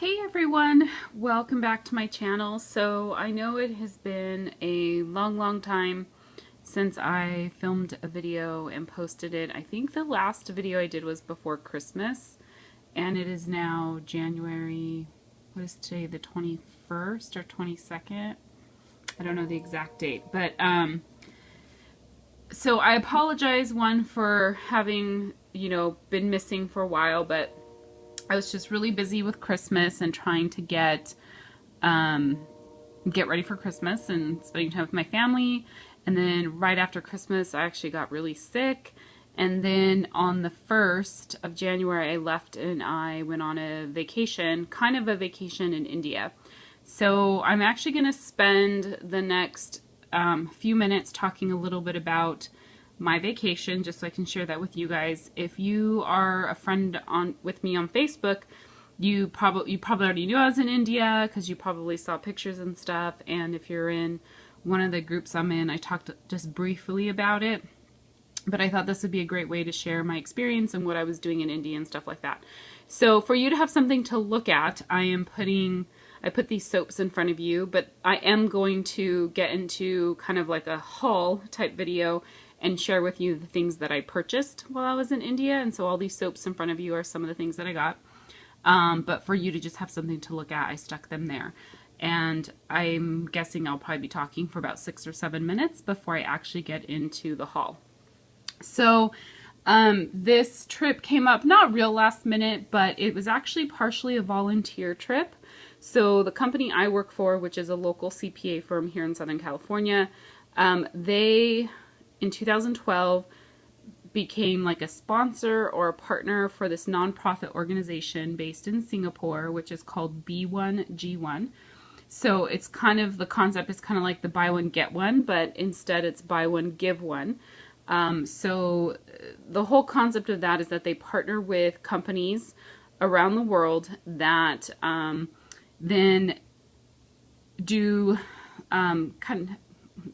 Hey everyone, welcome back to my channel. So I know it has been a long time since I filmed a video and posted it. I think the last video I did was before Christmas, and it is now January, what is today, the 21st or 22nd? I don't know the exact date, but so I apologize, one, for having, been missing for a while, but I was just really busy with Christmas and trying to get ready for Christmas and spending time with my family. And then right after Christmas, I actually got really sick. And then on the 1st of January, I left and I went on a vacation, kind of a vacation in India. So I'm actually going to spend the next few minutes talking a little bit about my vacation, just so I can share that with you guys. If you are a friend with me on Facebook, you probably already knew I was in India because you probably saw pictures and stuff. And if you're in one of the groups I'm in, I talked just briefly about it. But I thought this would be a great way to share my experience and what I was doing in India and stuff like that. So for you to have something to look at, I put these soaps in front of you, but I am going to get into kind of like a haul type video and share with you the things that I purchased while I was in India. And so all these soaps in front of you are some of the things that I got. But for you to just have something to look at, I stuck them there. And I'm guessing I'll probably be talking for about 6 or 7 minutes before I actually get into the haul. So this trip came up, not real last minute, but it was actually partially a volunteer trip. So the company I work for, which is a local CPA firm here in Southern California, they in 2012 became like a sponsor or a partner for this nonprofit organization based in Singapore, which is called B1G1. So it's kind of, the concept is kind of like the buy one get one, but instead it's buy one give one. So the whole concept of that is that they partner with companies around the world that then do I'm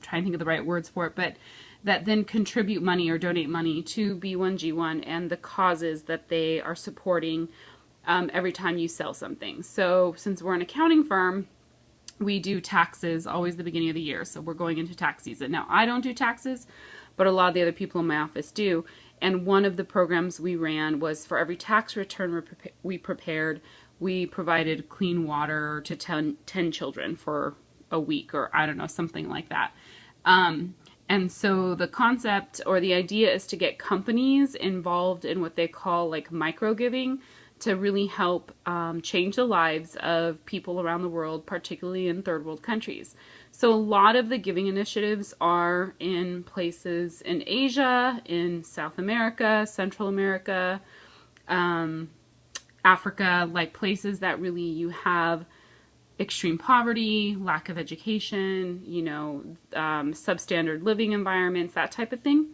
trying to think of the right words for it, but that then contribute money or donate money to B1G1 and the causes that they are supporting every time you sell something. So since we're an accounting firm, we do taxes always the beginning of the year. So we're going into tax season. Now, I don't do taxes, but a lot of the other people in my office do. And one of the programs we ran was for every tax return we prepared, we provided clean water to 10 children for a week, or I don't know, something like that. And so the concept or the idea is to get companies involved in what they call like micro giving to really help change the lives of people around the world, particularly in third world countries. So a lot of the giving initiatives are in places in Asia, in South America, Central America, Africa, like places that really you have extreme poverty, lack of education, substandard living environments, that type of thing.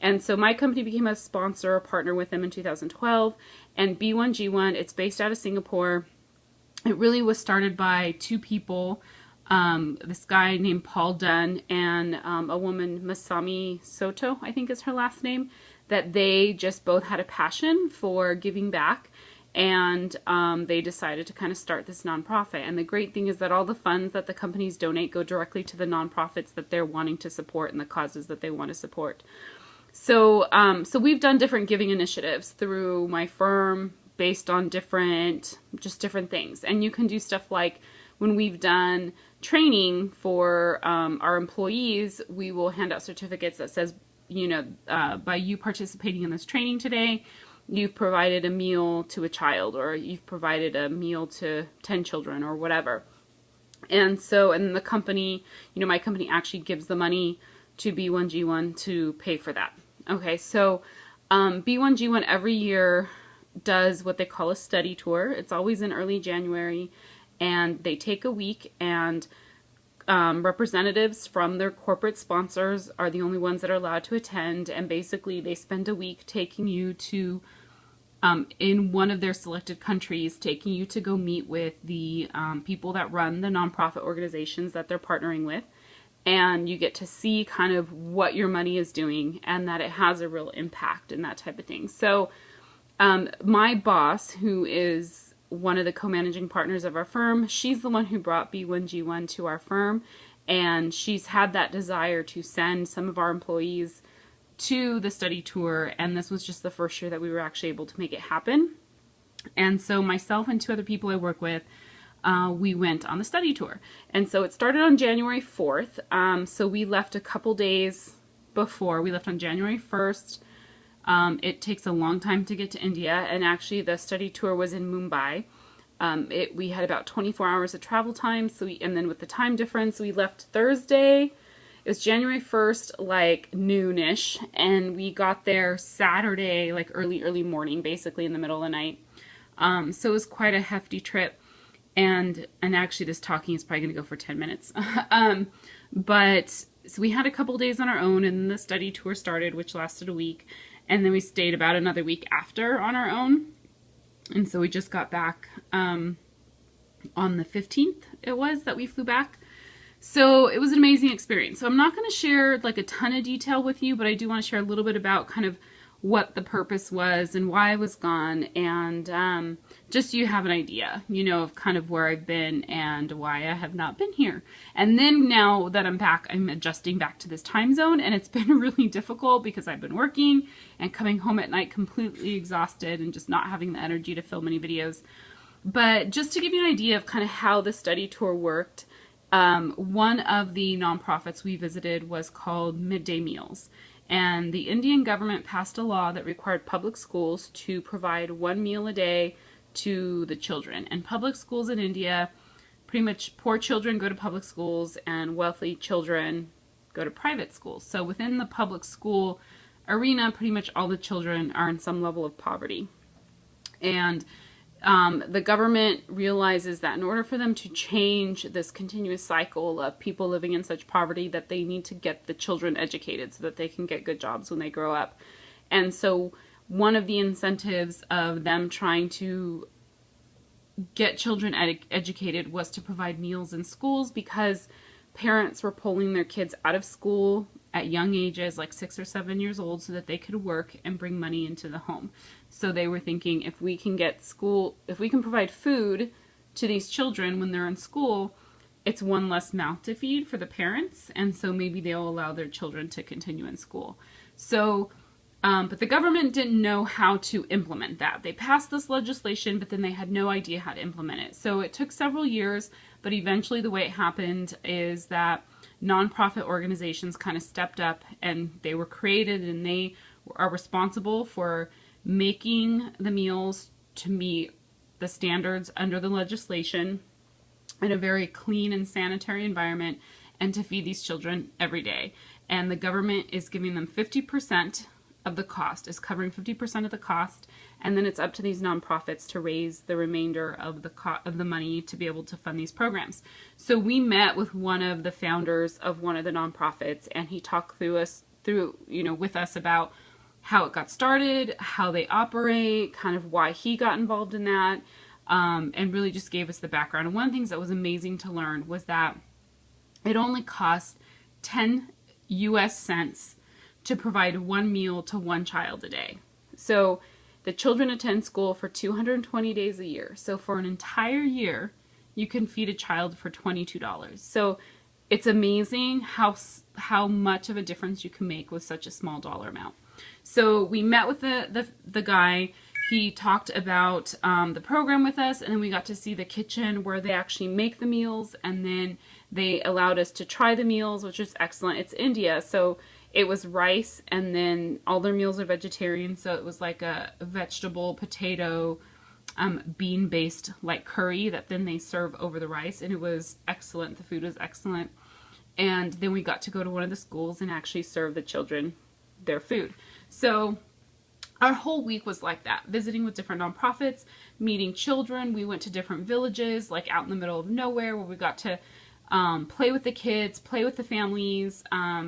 And so my company became a sponsor, a partner with them in 2012. And B1G1, it's based out of Singapore. It really was started by two people, this guy named Paul Dunn and a woman, Masami Soto, I think is her last name, that they just both had a passion for giving back. And they decided to kind of start this nonprofit. And the great thing is that all the funds that the companies donate go directly to the nonprofits that they're wanting to support and the causes that they want to support. So we've done different giving initiatives through my firm based on different things. And you can do stuff like when we've done training for our employees, we will hand out certificates that says, by you participating in this training today, you've provided a meal to a child, or you've provided a meal to 10 children, or whatever. And the company, my company actually gives the money to B1G1 to pay for that. Okay, so B1G1 every year does what they call a study tour. It's always in early January, and they take a week, and representatives from their corporate sponsors are the only ones that are allowed to attend. And basically they spend a week taking you to in one of their selected countries, taking you to go meet with the people that run the nonprofit organizations that they're partnering with. And you get to see kind of what your money is doing and that it has a real impact and that type of thing. So my boss, who is one of the co-managing partners of our firm. She's the one who brought B1G1 to our firm, and she's had that desire to send some of our employees to the study tour, and this was just the first year that we were actually able to make it happen. And so myself and 2 other people I work with, we went on the study tour. And so it started on January 4th. So we left a couple days before. We left on January 1st. It takes a long time to get to India, and actually the study tour was in Mumbai. We had about 24 hours of travel time, and then with the time difference, we left Thursday. It was January 1st, like noonish, and we got there Saturday, like early morning, basically in the middle of the night. So it was quite a hefty trip, and actually this talking is probably going to go for 10 minutes. But so we had a couple days on our own, and then the study tour started, which lasted a week, and then we stayed about another week after on our own. And so we just got back on the 15th, it was, that we flew back. So it was an amazing experience. So I'm not going to share like a ton of detail with you, but I do want to share a little bit about kind of what the purpose was and why I was gone, and just so you have an idea, you know, of kind of where I've been and why I have not been here. And then now that I'm back, I'm adjusting back to this time zone, and it's been really difficult because I've been working and coming home at night completely exhausted and just not having the energy to film any videos. But just to give you an idea of kind of how the study tour worked, one of the nonprofits we visited was called Midday Meals. And the Indian government passed a law that required public schools to provide 1 meal a day to the children. And public schools in India, pretty much poor children go to public schools and wealthy children go to private schools. So within the public school arena, pretty much all the children are in some level of poverty. And the government realizes that in order for them to change this continuous cycle of people living in such poverty, that they need to get the children educated so that they can get good jobs when they grow up. And so one of the incentives of them trying to get children educated was to provide meals in schools, because parents were pulling their kids out of school at young ages, like 6 or 7 years old, so that they could work and bring money into the home. So they were thinking, if we can provide food to these children when they're in school, it's one less mouth to feed for the parents, and so maybe they'll allow their children to continue in school. So, but the government didn't know how to implement that. They passed this legislation, but then they had no idea how to implement it. So it took several years, but eventually the way it happened is that nonprofit organizations kind of stepped up, and they were created, and they are responsible for making the meals to meet the standards under the legislation in a very clean and sanitary environment, and to feed these children every day. And the government is giving them 50% of the cost, is covering 50% of the cost, and then it's up to these nonprofits to raise the remainder of the money to be able to fund these programs. So we met with one of the founders of one of the nonprofits, and he talked with us about how it got started, how they operate, kind of why he got involved in that, and really just gave us the background. And one of the things that was amazing to learn was that it only cost 10 US cents to provide 1 meal to 1 child a day. So the children attend school for 220 days a year. So for an entire year, you can feed a child for $22. So it's amazing how much of a difference you can make with such a small dollar amount. So we met with the guy. He talked about the program with us, and then we got to see the kitchen where they actually make the meals, and then they allowed us to try the meals, which is excellent. It's India, so it was rice, and then all their meals are vegetarian, so it was like a vegetable, potato, bean-based like curry that then they serve over the rice, and it was excellent. The food was excellent. And then we got to go to one of the schools and actually serve the children their food. So our whole week was like that, visiting with different nonprofits, meeting children. We went to different villages, like out in the middle of nowhere, where we got to play with the kids, play with the families.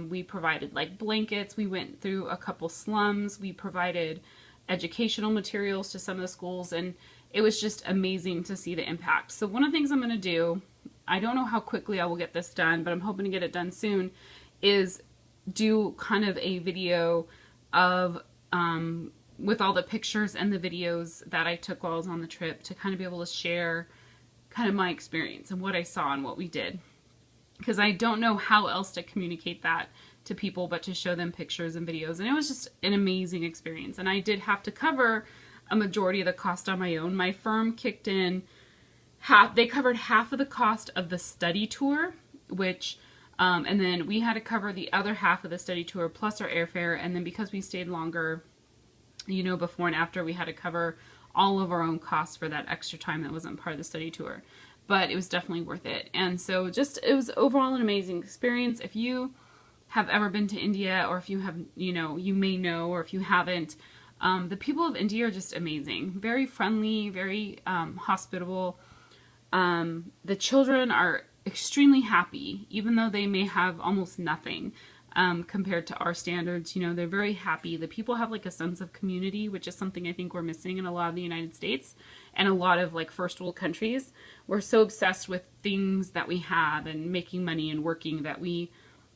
We provided like blankets. We went through a couple slums. We provided educational materials to some of the schools, and it was just amazing to see the impact. So one of the things I'm going to do, I don't know how quickly I will get this done, but I'm hoping to get it done soon, is do kind of a video of with all the pictures and the videos that I took while I was on the trip to kind of be able to share kind of my experience and what I saw and what we did. Because I don't know how else to communicate that to people but to show them pictures and videos. And it was just an amazing experience. And I did have to cover a majority of the cost on my own. My firm kicked in they covered half of the cost of the study tour, which, and then we had to cover the other half of the study tour plus our airfare. And then because we stayed longer, you know, before and after, we had to cover all of our own costs for that extra time that wasn't part of the study tour. But it was definitely worth it. And so just, it was overall an amazing experience. If you have ever been to India, or if you have, you know, you may know, or if you haven't, the people of India are just amazing. Very friendly, very hospitable. The children are extremely happy, even though they may have almost nothing compared to our standards. You know, they're very happy. The people have like a sense of community, which is something I think we're missing in a lot of the United States and a lot of like first world countries. We're so obsessed with things that we have and making money and working that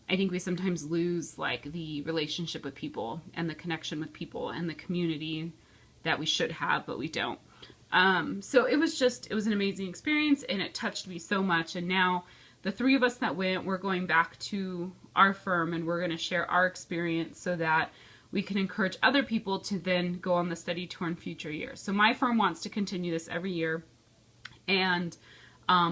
I think we sometimes lose like the relationship with people and the connection with people and the community that we should have, but we don't. So it was an amazing experience, and it touched me so much. And now the three of us that went, we're going back to our firm and we're going to share our experience so that we can encourage other people to then go on the study tour in future years. So my firm wants to continue this every year, and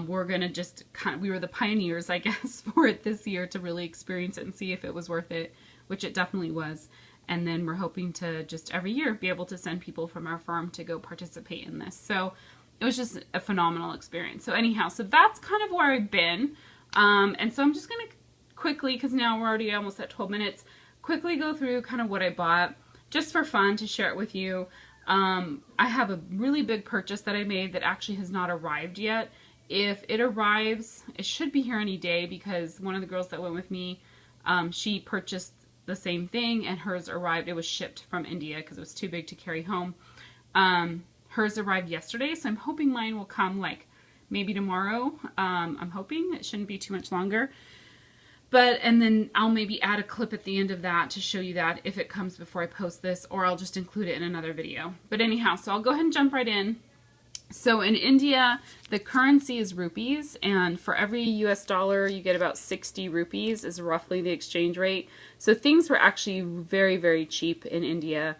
we're going to just we were the pioneers, I guess, for it this year to really experience it and see if it was worth it, which it definitely was. And then we're hoping to just every year be able to send people from our firm to go participate in this. So it was just a phenomenal experience. So anyhow, so that's kind of where I've been. And so I'm just going to quickly, because now we're already almost at 12 minutes, quickly go through kind of what I bought just for fun to share it with you. I have a really big purchase that I made that actually has not arrived yet. If it arrives, it should be here any day, because one of the girls that went with me, she purchased the same thing and hers arrived. It was shipped from India because it was too big to carry home. Hers arrived yesterday, so I'm hoping mine will come like maybe tomorrow. I'm hoping it shouldn't be too much longer. And then I'll maybe add a clip at the end of that to show you that if it comes before I post this, or I'll just include it in another video. But anyhow, so I'll go ahead and jump right in. So in India, the currency is rupees, and for every US dollar, you get about 60 rupees is roughly the exchange rate. So things were actually very, very cheap in India.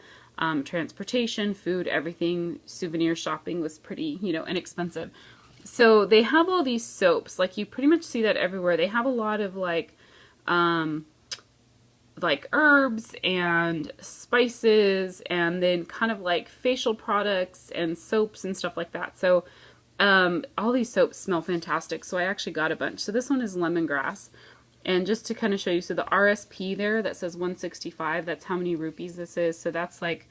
Transportation, food, everything, souvenir shopping was pretty, you know, inexpensive. So they have all these soaps, like you pretty much see that everywhere. They have a lot of like herbs and spices, and then kind of like facial products and soaps and stuff like that. So all these soaps smell fantastic. So I actually got a bunch. So this one is lemongrass. And just to kind of show you, so the RSP there that says 165, that's how many rupees this is. So that's like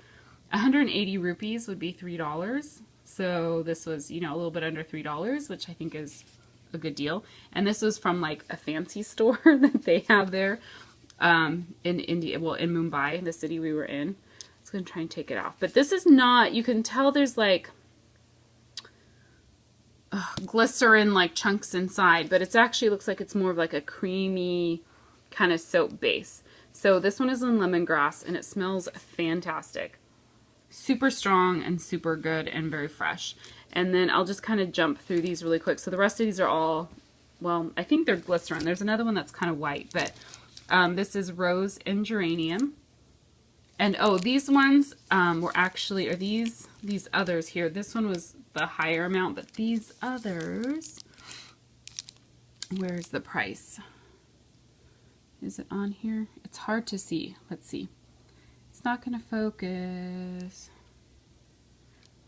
180 rupees would be $3. So this was, you know, a little bit under $3, which I think is a good deal. And this was from like a fancy store that they have there in India, well, in Mumbai, the city we were in. I was going to try and take it off. But this is not, you can tell there's like glycerin like chunks inside, but it's actually looks like it's more of like a creamy kind of soap base. So this one is in lemongrass, and it smells fantastic. Super strong and super good and very fresh. And then I'll just kind of jump through these really quick. So the rest of these are all, well, I think they're glycerin. There's another one that's kind of white, but this is rose and geranium. And oh, these ones were actually, are these others here. This one was the higher amount, but these others, where's the price? Is it on here? It's hard to see. Let's see. It's not going to focus.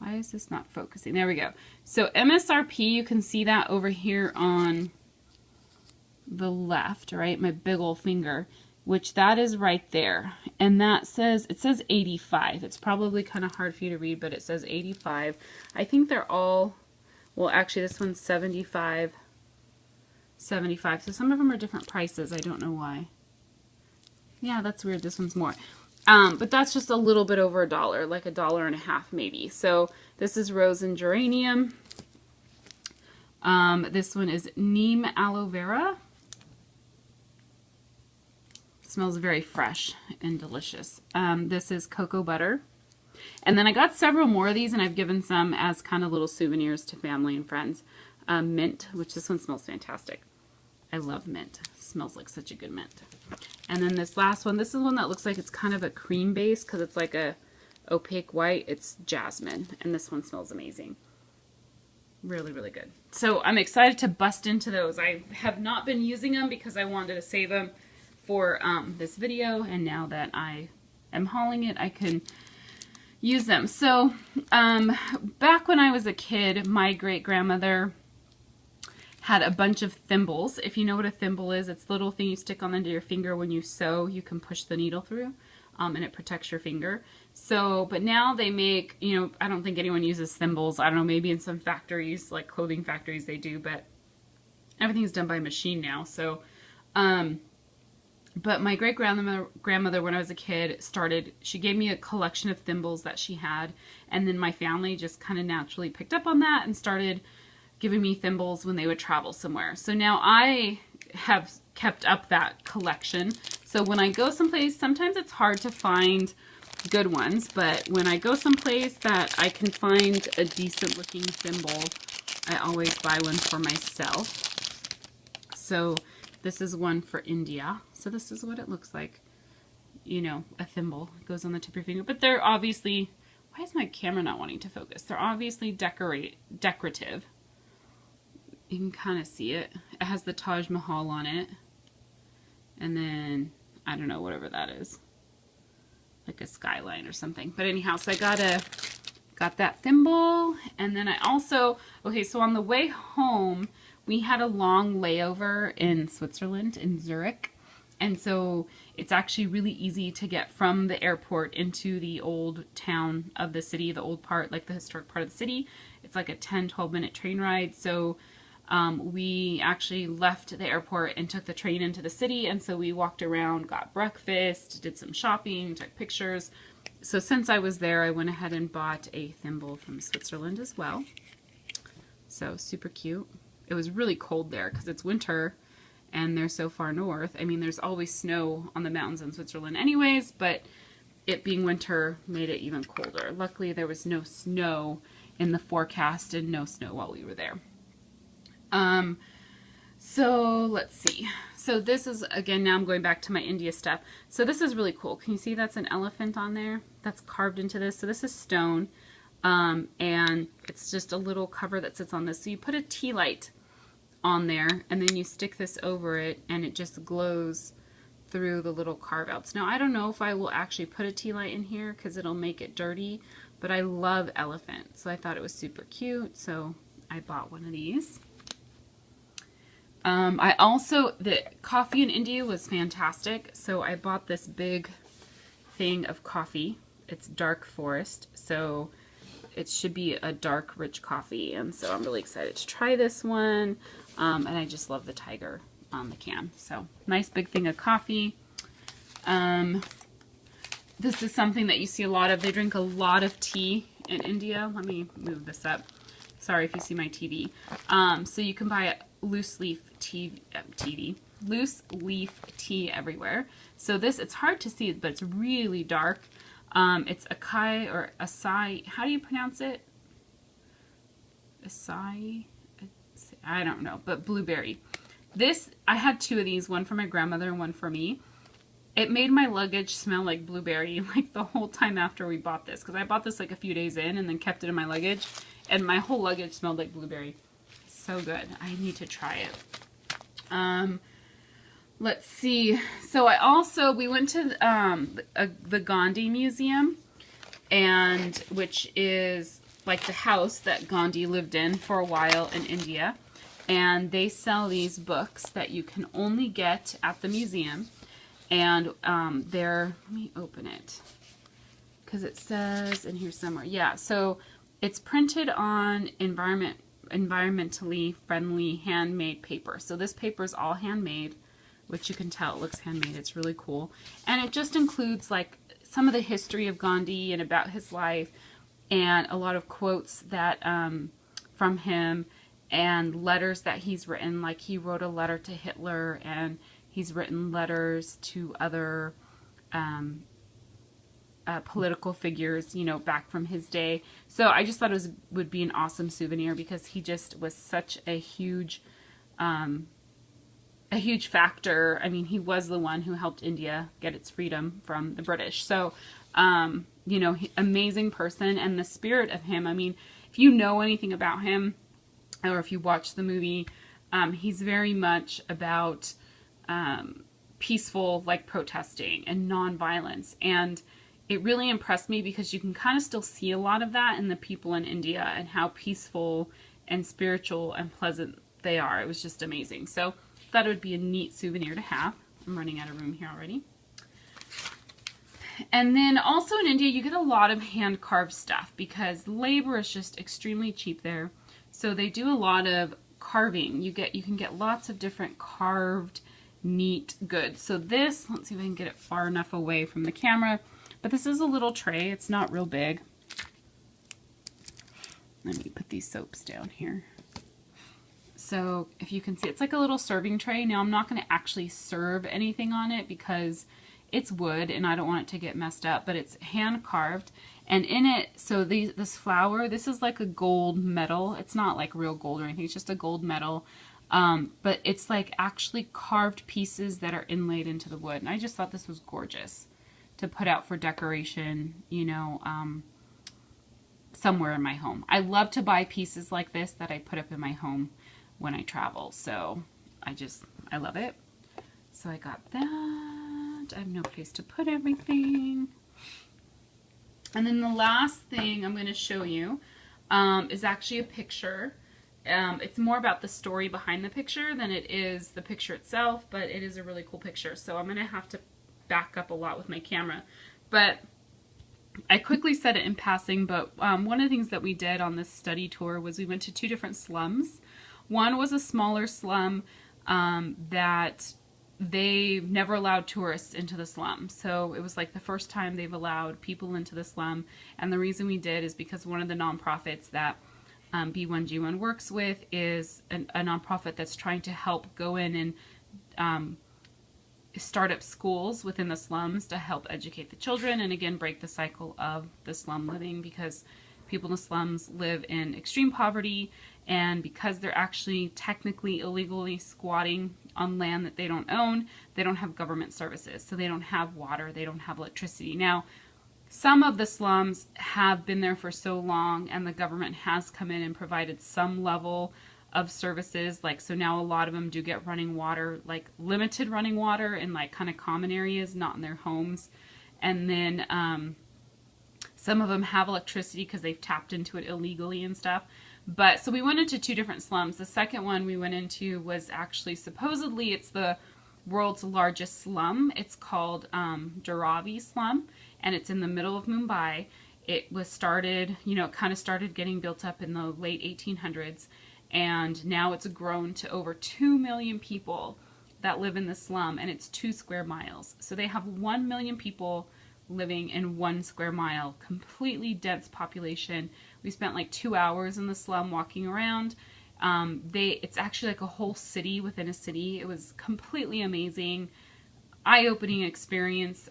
Why is this not focusing? There we go. So MSRP, you can see that over here on the left, right? My big old finger, which that is right there. And that says, it says 85. It's probably kind of hard for you to read, but it says 85. I think they're all, well, actually this one's 75. So some of them are different prices. I don't know why. Yeah, that's weird. This one's more. But that's just a little bit over $1, like $1.50 maybe. So this is rose and geranium. This one is neem aloe vera. Smells very fresh and delicious. This is cocoa butter. And then I got several more of these, and I've given some as kind of little souvenirs to family and friends. Mint, which this one smells fantastic. I love mint. It smells like such a good mint. And then this last one, this is one that looks like it's kind of a cream base because it's like a opaque white. It's jasmine, and this one smells amazing. Really, really good. So I'm excited to bust into those. I have not been using them because I wanted to save them for this video, and now that I am hauling it, I can use them. So back when I was a kid, my great-grandmother had a bunch of thimbles. If you know what a thimble is, it's the little thing you stick on the end of your finger when you sew. You can push the needle through, and it protects your finger. So, but now they make, you know, I don't think anyone uses thimbles. I don't know, maybe in some factories, like clothing factories, they do, but everything's done by machine now. So, but my great-grandmother, when I was a kid, she gave me a collection of thimbles that she had, and then my family just kind of naturally picked up on that and started giving me thimbles when they would travel somewhere. So now I have kept up that collection. So when I go someplace, sometimes it's hard to find good ones, but when I go someplace that I can find a decent looking thimble, I always buy one for myself. So this is one for India. So this is what it looks like. You know, a thimble. It goes on the tip of your finger. But they're obviously, why is my camera not wanting to focus? They're obviously decorative. You can kind of see it. It has the Taj Mahal on it. And then, I don't know, whatever that is. Like a skyline or something. But anyhow, so I got that thimble. And then I also, okay, so on the way home, we had a long layover in Switzerland, in Zurich. And so it's actually really easy to get from the airport into the old town of the city, the old part, like the historic part of the city. It's like a 10-12 minute train ride. So we actually left the airport and took the train into the city, and so we walked around, got breakfast, did some shopping, took pictures. So since I was there, I went ahead and bought a thimble from Switzerland as well. So super cute. It was really cold there because it's winter and they're so far north. I mean, there's always snow on the mountains in Switzerland anyways, but it being winter made it even colder. Luckily, there was no snow in the forecast and no snow while we were there. So let's see. So this is, again, now I'm going back to my India stuff. So this is really cool. Can you see that's an elephant on there? That's carved into this. So this is stone, and it's just a little cover that sits on this. So you put a tea light on there, and then you stick this over it, and it just glows through the little carve outs. Now, I don't know if I will actually put a tea light in here because it'll make it dirty, but I love elephant. So I thought it was super cute. So I bought one of these. The coffee in India was fantastic, so I bought this big thing of coffee. It's dark forest, so it should be a dark, rich coffee, and so I'm really excited to try this one, and I just love the tiger on the can. So, nice big thing of coffee. This is something that you see a lot of. They drink a lot of tea in India. Let me move this up. Sorry if you see my TV. So you can buy a loose leaf tea everywhere. So this, it's hard to see, but it's really dark. It's acai or acai. How do you pronounce it? Acai? I don't know, but blueberry. This, I had two of these, one for my grandmother and one for me. It made my luggage smell like blueberry like the whole time after we bought this, because I bought this like a few days in and then kept it in my luggage, and my whole luggage smelled like blueberry. So good. I need to try it. Let's see. So we went to the Gandhi Museum, and which is like the house that Gandhi lived in for a while in India. And they sell these books that you can only get at the museum. And let me open it, because it says in here somewhere. Yeah, so it's printed on environmentally friendly handmade paper. So this paper is all handmade, which you can tell it looks handmade. It's really cool. And it just includes like some of the history of Gandhi and about his life, and a lot of quotes that from him, and letters that he's written. Like he wrote a letter to Hitler, and he's written letters to other political figures, you know, back from his day. So I just thought it would be an awesome souvenir because he just was such a huge factor. I mean, he was the one who helped India get its freedom from the British. So, you know, amazing person, and the spirit of him. I mean, if you know anything about him, or if you watch the movie, he's very much about peaceful, like, protesting and nonviolence. And it really impressed me because you can kind of still see a lot of that in the people in India and how peaceful and spiritual and pleasant they are. It was just amazing. So I thought it would be a neat souvenir to have. I'm running out of room here already. And then also in India, you get a lot of hand-carved stuff because labor is just extremely cheap there. So they do a lot of carving. You can get lots of different carved, neat goods. So this, let's see if I can get it far enough away from the camera. But this is a little tray. It's not real big. Let me put these soaps down here. So if you can see, it's like a little serving tray. Now I'm not going to actually serve anything on it because it's wood and I don't want it to get messed up, but it's hand carved. And in it, so this flower, this is like a gold metal. It's not like real gold or anything. It's just a gold metal. But it's like actually carved pieces that are inlaid into the wood. And I just thought this was gorgeous to put out for decoration, you know, somewhere in my home. I love to buy pieces like this that I put up in my home when I travel. So I love it. So I got that. I have no place to put everything. And then the last thing I'm going to show you is actually a picture. It's more about the story behind the picture than it is the picture itself, but it is a really cool picture. So I'm going to have to back up a lot with my camera. But I quickly said it in passing, but one of the things that we did on this study tour was we went to 2 different slums. One was a smaller slum that they never allowed tourists into the slum. So it was like the first time they've allowed people into the slum. And the reason we did is because one of the nonprofits that B1G1 works with is a nonprofit that's trying to help go in and start up schools within the slums to help educate the children and again break the cycle of the slum living, because people in the slums live in extreme poverty, and because they're actually technically illegally squatting on land that they don't own, they don't have government services. So they don't have water, they don't have electricity. Now, some of the slums have been there for so long and the government has come in and provided some level of services. Like, so now a lot of them do get running water, like limited running water in like kind of common areas, not in their homes. And then some of them have electricity because they've tapped into it illegally and stuff. But so we went into 2 different slums. The second one we went into was actually, supposedly it's the world's largest slum. It's called Dharavi slum, and it's in the middle of Mumbai. It was started, you know, it kind of started getting built up in the late 1800s, and now it's grown to over 2 million people that live in the slum, and it's 2 square miles. So they have 1 million people living in 1 square mile, completely dense population. We spent like 2 hours in the slum walking around. It's actually like a whole city within a city. It was completely amazing, eye-opening experience,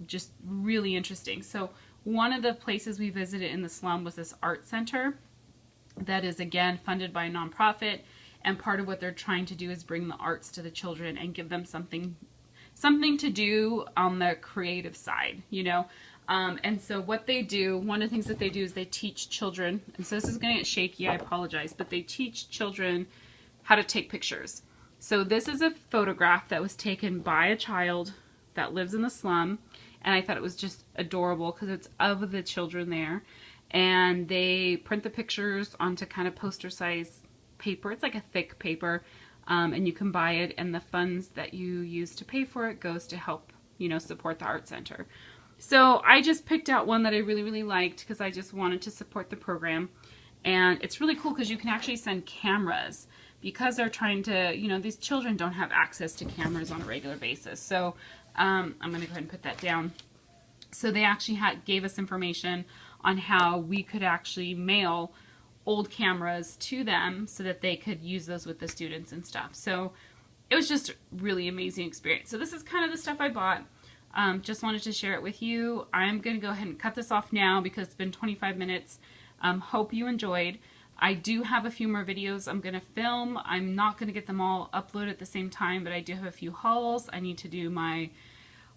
just really interesting. So one of the places we visited in the slum was this art center that is again funded by a nonprofit, and part of what they're trying to do is bring the arts to the children and give them something to do on the creative side, you know. And so what they do, one of the things that they do is they teach children, and so this is going to get shaky, I apologize, but they teach children how to take pictures. So this is a photograph that was taken by a child that lives in the slum, and I thought it was just adorable because it's of the children there. And they print the pictures onto kind of poster size paper. It's like a thick paper, and you can buy it, and the funds that you use to pay for it goes to help, you know, support the art center. So I just picked out one that I really, really liked because I just wanted to support the program. And it's really cool because you can actually send cameras, because they're trying to, you know, these children don't have access to cameras on a regular basis. So I'm going to go ahead and put that down. So they actually gave us information on how we could actually mail old cameras to them so that they could use those with the students and stuff. So it was just a really amazing experience. So this is kind of the stuff I bought. Just wanted to share it with you. I'm going to go ahead and cut this off now because it's been 25 minutes. Hope you enjoyed. I do have a few more videos I'm going to film. I'm not going to get them all uploaded at the same time, but I do have a few hauls. I need to do my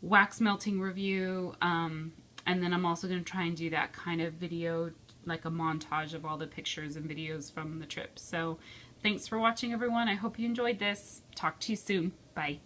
wax melting review, and then I'm also going to try and do that kind of video, like a montage of all the pictures and videos from the trip. So thanks for watching, everyone. I hope you enjoyed this. Talk to you soon. Bye.